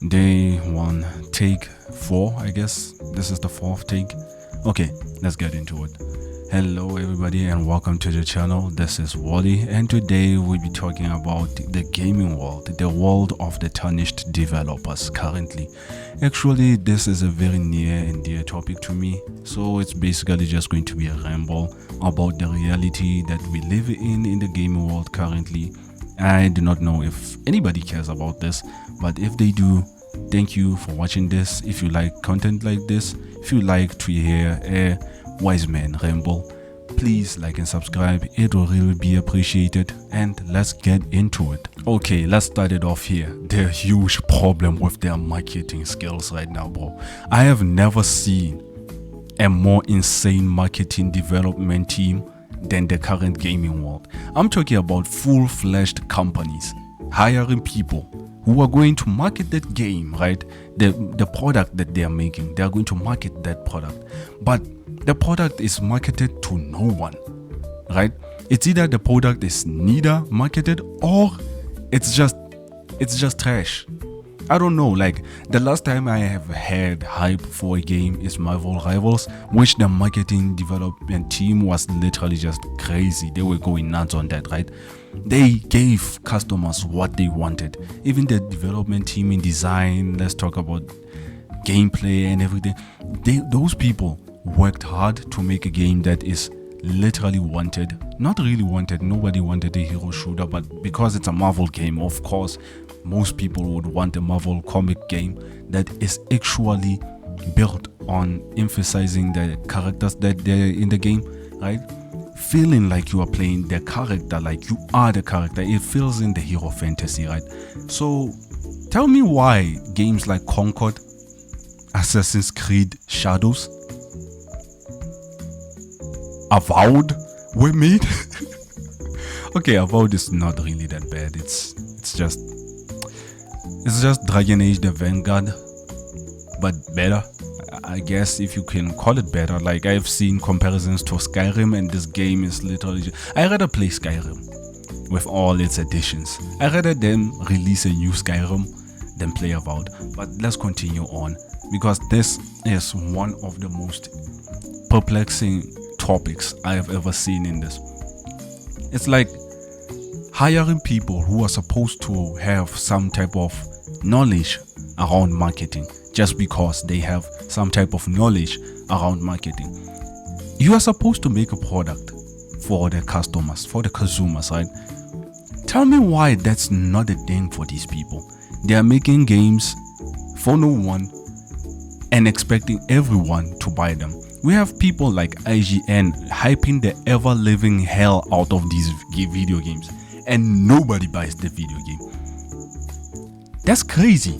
Day one, take four, I guess. This is the fourth take. Okay, let's get into it. Hello, everybody, and welcome to the channel. This is Wally, and today we'll be talking about the gaming world, the world of the tarnished developers currently. Actually, this is a very near and dear topic to me, so it's basically just going to be a ramble about the reality that we live in the gaming world currently. I do not know if anybody cares about this, but if they do, thank you for watching this. If you like content like this, if you like to hear a wise man ramble, please like and subscribe. It will really be appreciated, and let's get into it. Okay, let's start it off here. The huge problem with their marketing skills right now, bro. I have never seen a more insane marketing development team than the current gaming world. I'm talking about full-fledged companies hiring people who are going to market that game, right? The product that they are making, they are going to market that product. But the product is marketed to no one, right? It's either the product is neither marketed or it's just trash. I don't know, like the last time I have had hype for a game is Marvel Rivals, which the marketing development team was literally just crazy. They were going nuts on that, right? They gave customers what they wanted. Even the development team in design, let's talk about gameplay and everything. Those people worked hard to make a game that is literally wanted. Not really wanted, nobody wanted a hero shooter, but because it's a Marvel game, of course, most people would want a Marvel comic game that is actually built on emphasizing the characters that they're in the game, right? Feeling like you are playing the character, like you are the character. It fills in the hero fantasy, right? So tell me why games like Concord, Assassin's Creed Shadows, Avowed were made. Okay, Avowed is not really that bad. It's just Dragon Age the Vanguard, but better. I guess if you can call it better. Like I've seen comparisons to Skyrim, and this game is literally I rather play Skyrim with all its additions. I rather them release a new Skyrim than play Avowed. But let's continue on, because this is one of the most perplexing topics I have ever seen in this. It's like hiring people who are supposed to have some type of knowledge around marketing just because they have some type of knowledge around marketing. You are supposed to make a product for the customers, for the consumers, right? Tell me why that's not a thing for these people. They are making games for no one and expecting everyone to buy them. We have people like IGN hyping the ever-living hell out of these video games, and nobody buys the video game. That's crazy.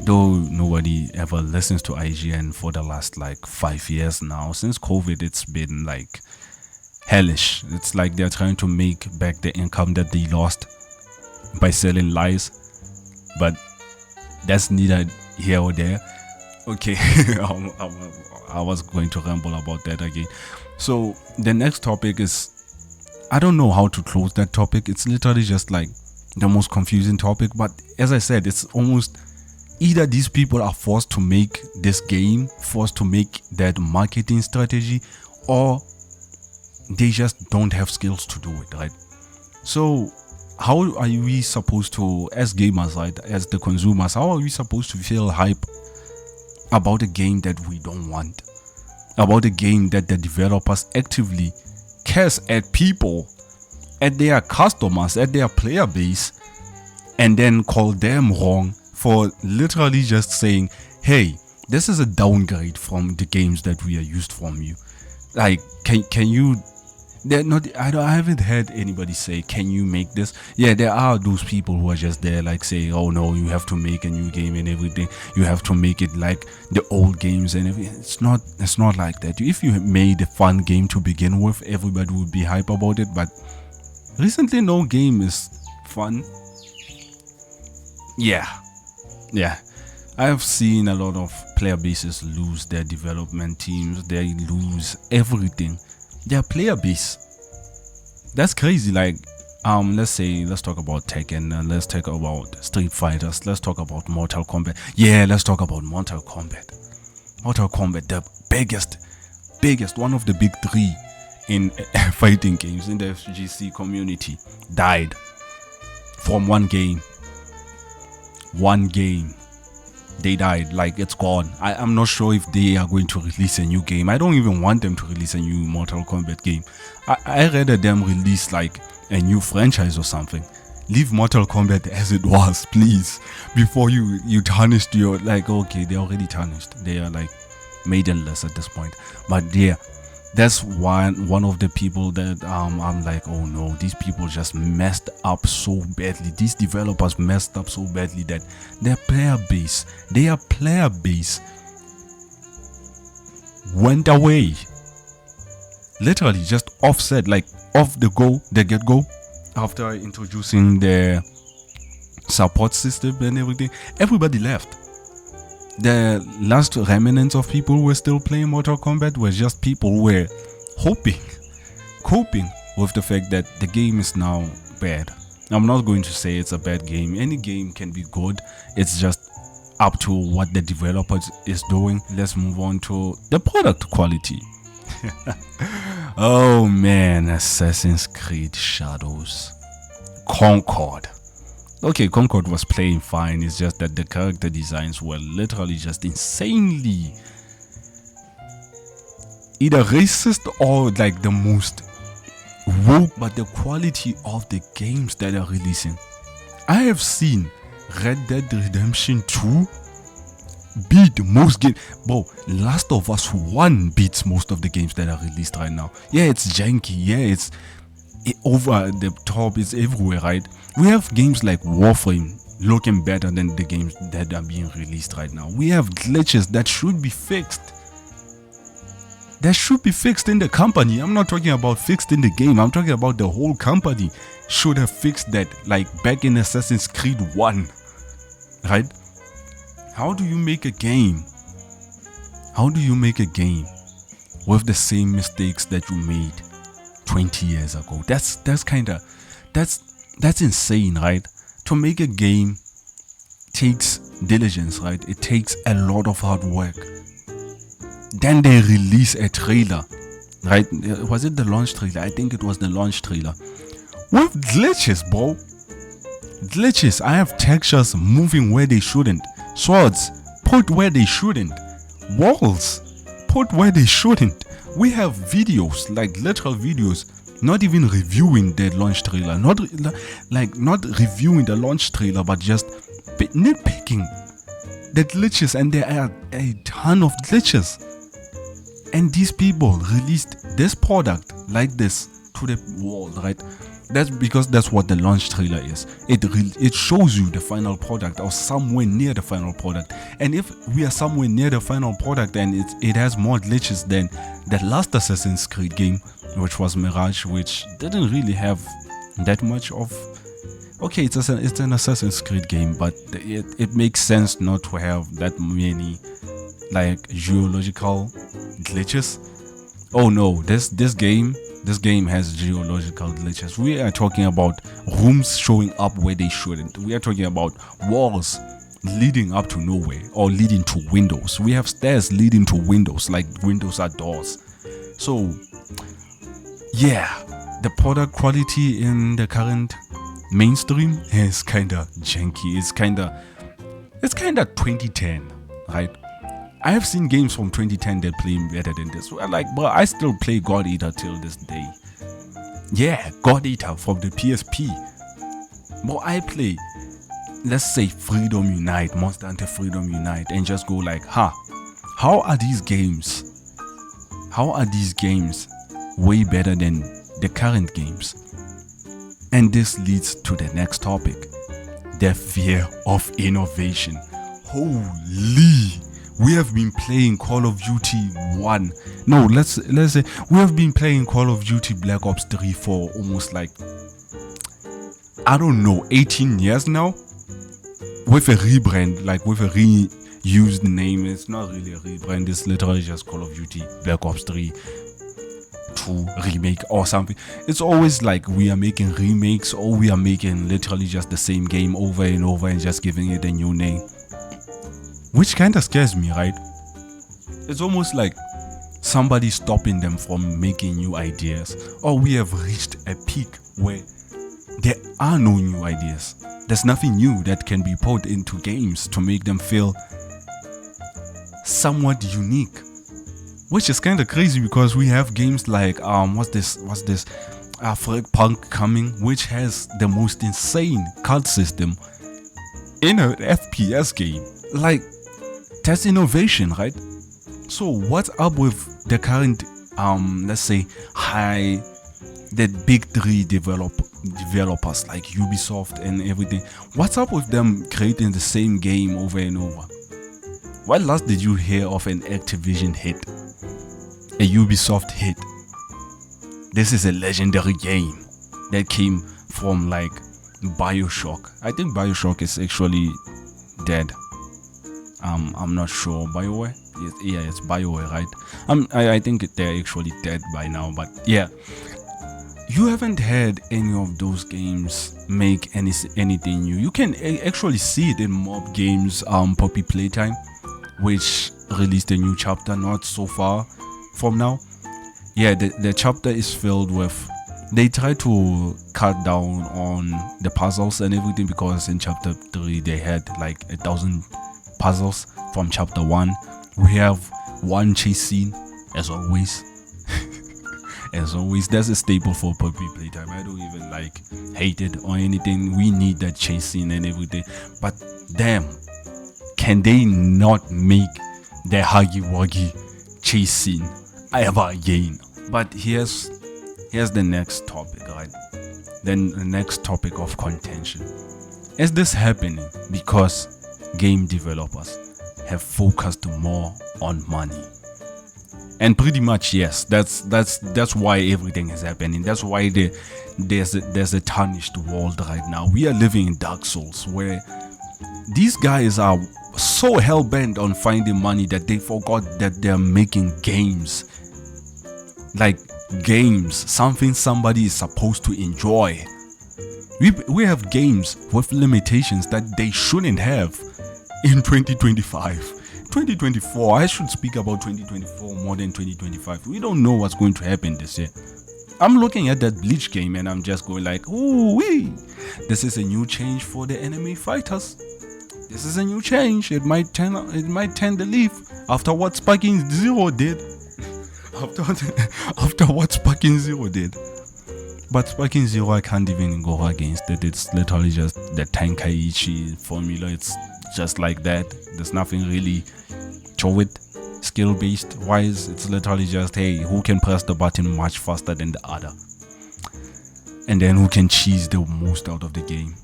Though nobody ever listens to IGN for the last like 5 years now. Since COVID, it's been like hellish. It's like they're trying to make back the income that they lost by selling lies. But that's neither here or there. Okay, I was going to ramble about that again. So the next topic is, I don't know how to close that topic. It's literally just like the most confusing topic. But as I said, it's almost either these people are forced to make this game, forced to make that marketing strategy, or they just don't have skills to do it, right? So how are we supposed to, as gamers, right, as the consumers, how are we supposed to feel hype about a game that we don't want, about a game that the developers actively curse at people, at their customers, at their player base, and then call them wrong for literally just saying, hey, this is a downgrade from the games that we are used from you. Like, can you, they're not, I haven't heard anybody say, can you make this? Yeah, there are those people who are just there like say, oh no, you have to make a new game and everything. You have to make it like the old games and everything. It's not like that. If you made a fun game to begin with, everybody would be hype about it. But recently, no game is fun. Yeah. I have seen a lot of player bases lose their development teams. They lose everything. Their player base. That's crazy. Like, Let's talk about Tekken, let's talk about Street Fighters, let's talk about Mortal Kombat. Yeah, let's talk about Mortal Kombat. Mortal Kombat, the biggest, one of the big three in fighting games in the FGC community, died from one game. They died, like it's gone. I'm not sure if they are going to release a new game. I don't even want them to release a new Mortal Kombat game. I rather them release like a new franchise or something. Leave Mortal Kombat as it was, please, before you tarnished your, like, okay, they're already tarnished. They are like maidenless at this point. But yeah, that's one of the people that I'm like, oh no, these people just messed up so badly. These developers messed up so badly that their player base went away. Literally just offset, like off the get go, after introducing the support system and everything. Everybody left. The last remnants of people who were still playing Mortal Kombat were just people who were coping with the fact that the game is now bad. I'm not going to say it's a bad game. Any game can be good. It's just up to what the developer is doing. Let's move on to the product quality. Oh man, Assassin's Creed Shadows. Concord. Okay, Concord was playing fine. It's just that the character designs were literally just insanely either racist or like the most woke. But the quality of the games that are releasing, I have seen Red Dead Redemption 2 beat most games. Bro, Last of Us 1 beats most of the games that are released right now. Yeah, it's janky. Yeah, it's over the top. It's everywhere, right? We have games like Warframe looking better than the games that are being released right now. We have glitches that should be fixed. That should be fixed in the company. I'm not talking about fixed in the game. I'm talking about the whole company should have fixed that, like back in Assassin's Creed 1. Right? How do you make a game? How do you make a game with the same mistakes that you made 20 years ago? That's insane, right? To make a game takes diligence, right? It takes a lot of hard work. Then they release a trailer, right? Was it the launch trailer? I think it was the launch trailer. With glitches, bro. Glitches. I have textures moving where they shouldn't. Swords put where they shouldn't. Walls put where they shouldn't. We have videos, like literal videos, not even reviewing the launch trailer, not reviewing the launch trailer, but just nitpicking the glitches, and there are a ton of glitches. And these people released this product like this to the world, right? That's because that's what the launch trailer is. It shows you the final product or somewhere near the final product. And if we are somewhere near the final product and it has more glitches than the last Assassin's Creed game, which was Mirage, which didn't really have that much of. Okay, it's an Assassin's Creed game, but it makes sense not to have that many like geological glitches. Oh no, this game has geological glitches. We are talking about rooms showing up where they shouldn't. We are talking about walls leading up to nowhere or leading to windows. We have stairs leading to windows, like windows are doors. So yeah, the product quality in the current mainstream is kinda janky. It's kinda 2010, right? I have seen games from 2010 that play better than this. Well, like, but I still play God Eater till this day. Yeah, God Eater from the PSP. But I play, let's say, Freedom Unite, Monster Hunter Freedom Unite, and just go like, how are these games way better than the current games? And this leads to the next topic, the fear of innovation. Holy! We have been playing Call of Duty 1. No, let's say we have been playing Call of Duty Black Ops 3 for almost like, I don't know, 18 years now. With a rebrand, like with a reused name. It's not really a rebrand, it's literally just Call of Duty Black Ops 3 to remake or something. It's always like we are making remakes, or we are making literally just the same game over and over and just giving it a new name, which kind of scares me, right? It's almost like somebody stopping them from making new ideas, or we have reached a peak where there are no new ideas. There's nothing new that can be put into games to make them feel somewhat unique, which is kind of crazy because we have games like what's this Frag Punk coming, which has the most insane card system in an FPS game. Like, that's innovation, right? So what's up with the current let's say the big three developers like Ubisoft and everything? What's up with them creating the same game over and over? When last did you hear of an Activision hit? A Ubisoft hit? This is a legendary game that came from like BioShock. I think BioShock is actually dead. I'm not sure. BioWare? Yeah, it's BioWare, right? I think they're actually dead by now, but yeah. You haven't had any of those games make anything new. You can actually see it in mob games, Poppy Playtime, which released a new chapter not so far from now. Yeah, the chapter is filled with, they try to cut down on the puzzles and everything, because in chapter 3 they had like 1,000 puzzles from chapter 1. We have one chase scene, as always. As always, that's a staple for Poppy Playtime. I don't even like hate it or anything. We need that chase scene and everything. But damn, can they not make the Huggy Wuggy chase scene ever again? But here's the next topic, right? Then the next topic of contention. Is this happening because game developers have focused more on money? And pretty much yes, that's why everything is happening. That's why there's a tarnished world right now. We are living in Dark Souls, where these guys are so hell-bent on finding money that they forgot that they're making games. Like games, something somebody is supposed to enjoy. We have games with limitations that they shouldn't have in 2025. 2024, I should speak about 2024 more than 2025. We don't know what's going to happen this year. I'm looking at that Bleach game and I'm just going like, ooh wee, this is a new change for the enemy fighters. This is a new change. It might turn the leaf after what Sparking Zero did. after what Sparking Zero did. But Sparking Zero, I can't even go against it. It's literally just the Tenkaichi formula. It's just like that. There's nothing really to it, skill based wise. It's literally just, hey, who can press the button much faster than the other, and then who can cheese the most out of the game.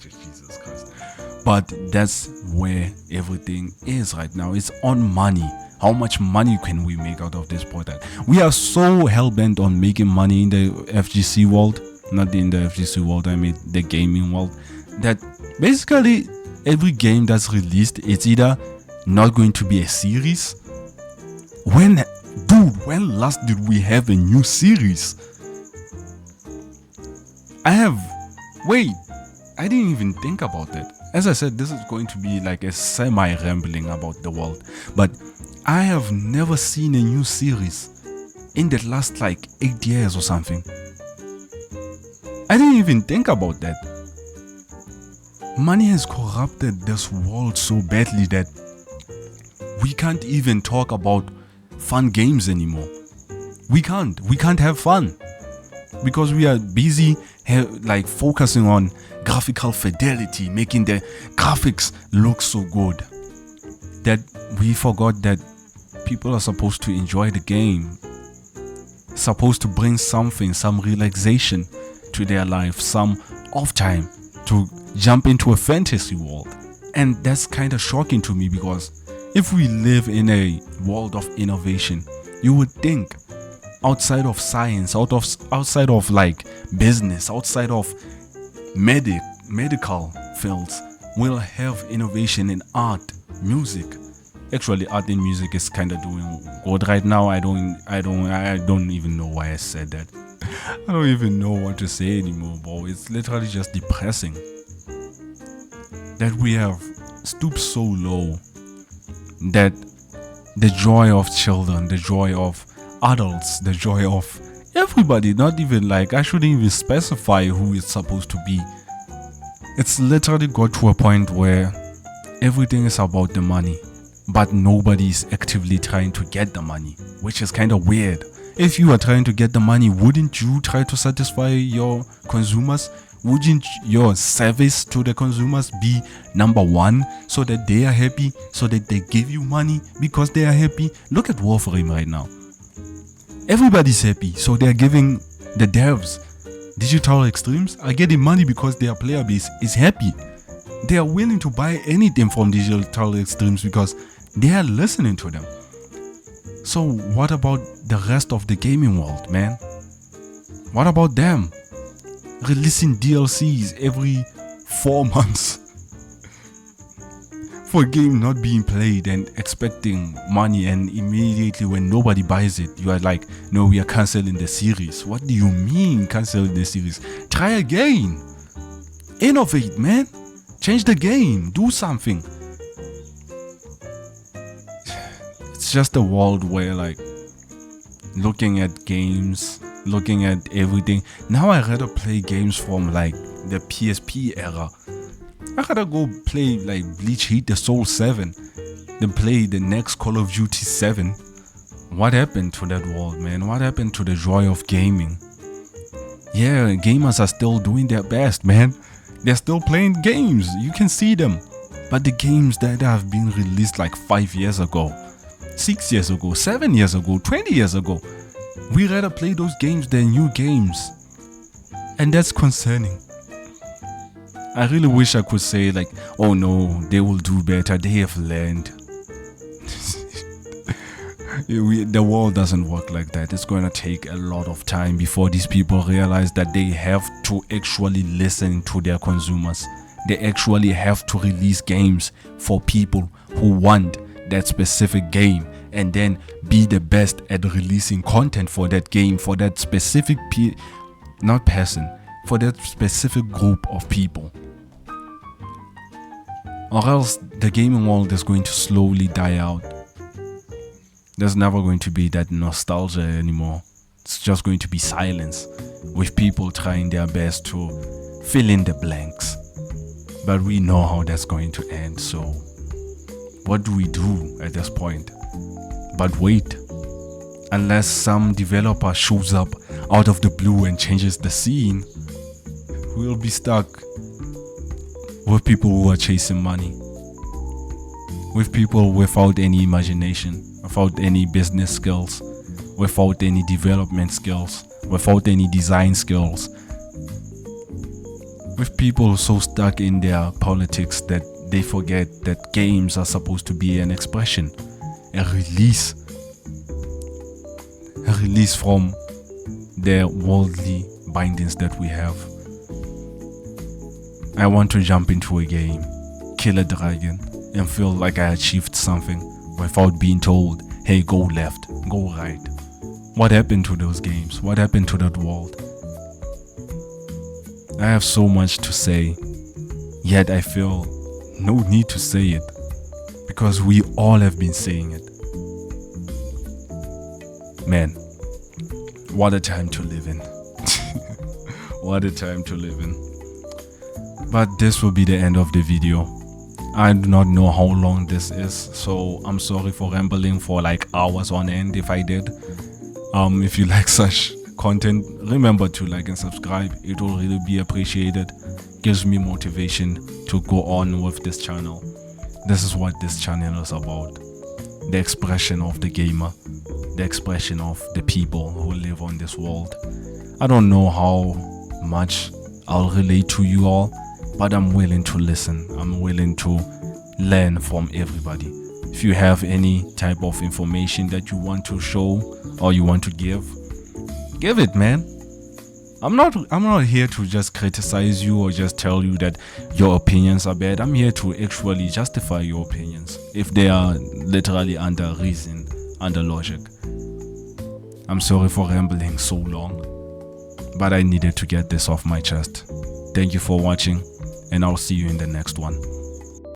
Jesus Christ. But that's where everything is right now. It's on money. How much money can we make out of this product? We are so hell-bent on making money in the FGC world, not in the FGC world, I mean the gaming world, that basically every game that's released, it's either not going to be a series. When last did we have a new series? I didn't even think about that. As I said, this is going to be like a semi-rambling about the world, but I have never seen a new series in the last like 8 years or something. I didn't even think about that. Money has corrupted this world so badly that we can't even talk about fun games anymore. We can't have fun because we are busy like focusing on graphical fidelity, making the graphics look so good, that we forgot that people are supposed to enjoy the game, supposed to bring some relaxation to their life, some off time to jump into a fantasy world. And that's kind of shocking to me, because if we live in a world of innovation, you would think outside of science, outside of like business, outside of medical fields, we'll have innovation in art, music, Actually, art and music is kind of doing good right now. I don't even know why I said that. I don't even know what to say anymore, bro. It's literally just depressing that we have stooped so low that the joy of children, the joy of adults, the joy of everybody, not even like, I shouldn't even specify who it's supposed to be. It's literally got to a point where everything is about the money, but nobody is actively trying to get the money, which is kind of weird. If you are trying to get the money, wouldn't you try to satisfy your consumers? Wouldn't your service to the consumers be number one so that they are happy, so that they give you money because they are happy? Look at Warframe right now. Everybody's happy, so they're giving the devs, Digital Extremes, are getting money because their player base is happy. They are willing to buy anything from Digital Extremes because they are listening to them. So what about the rest of the gaming world, man? What about them? Releasing DLCs every 4 months for a game not being played and expecting money, and immediately when nobody buys it, you are like, no, we are canceling the series. What do you mean canceling the series? Try again. Innovate, man. Change the game. Do something. It's just a world where, like, looking at games, looking at everything. Now I rather play games from like the PSP era. I rather go play like Bleach Heat the Soul 7 than play the next Call of Duty 7. What happened to that world, man? What happened to the joy of gaming? Yeah, gamers are still doing their best, man. They're still playing games. You can see them. But the games that have been released like 5 years ago, 6 years ago, 7 years ago, 20 years ago, we rather play those games than new games. And that's concerning. I really wish I could say like, oh no, they will do better, they have learned. The world doesn't work like that. It's going to take a lot of time before these people realize that they have to actually listen to their consumers. They actually have to release games for people who want that specific game, and then be the best at releasing content for that game, for that specific for that specific group of people. Or else the gaming world is going to slowly die out. There's never going to be that nostalgia anymore. It's just going to be silence, with people trying their best to fill in the blanks. But we know how that's going to end, so what do we do at this point? But wait, unless some developer shows up out of the blue and changes the scene, we'll be stuck with people who are chasing money, with people without any imagination, without any business skills, without any development skills, without any design skills, with people so stuck in their politics that they forget that games are supposed to be an expression, a release from the worldly bindings that we have. I want to jump into a game, kill a dragon, and feel like I achieved something without being told, hey, go left, go right. What happened to those games? What happened to that world? I have so much to say, yet I feel no need to say it, because we all have been saying it. Man, what a time to live in. What a time to live in. But this will be the end of the video. I do not know how long this is, so I'm sorry for rambling for like hours on end if I did. If you like such content, remember to like and subscribe. It will really be appreciated. Gives me motivation to go on with this channel. This is what this channel is about. The expression of the gamer, the expression of the people who live on this world. I don't know how much I'll relate to you all, but I'm willing to listen. I'm willing to learn from everybody. If you have any type of information that you want to show or you want to give it, man. I'm not here to just criticize you or just tell you that your opinions are bad. I'm here to actually justify your opinions if they are literally under reason, under logic. I'm sorry for rambling so long, but I needed to get this off my chest. Thank you for watching, and I'll see you in the next one.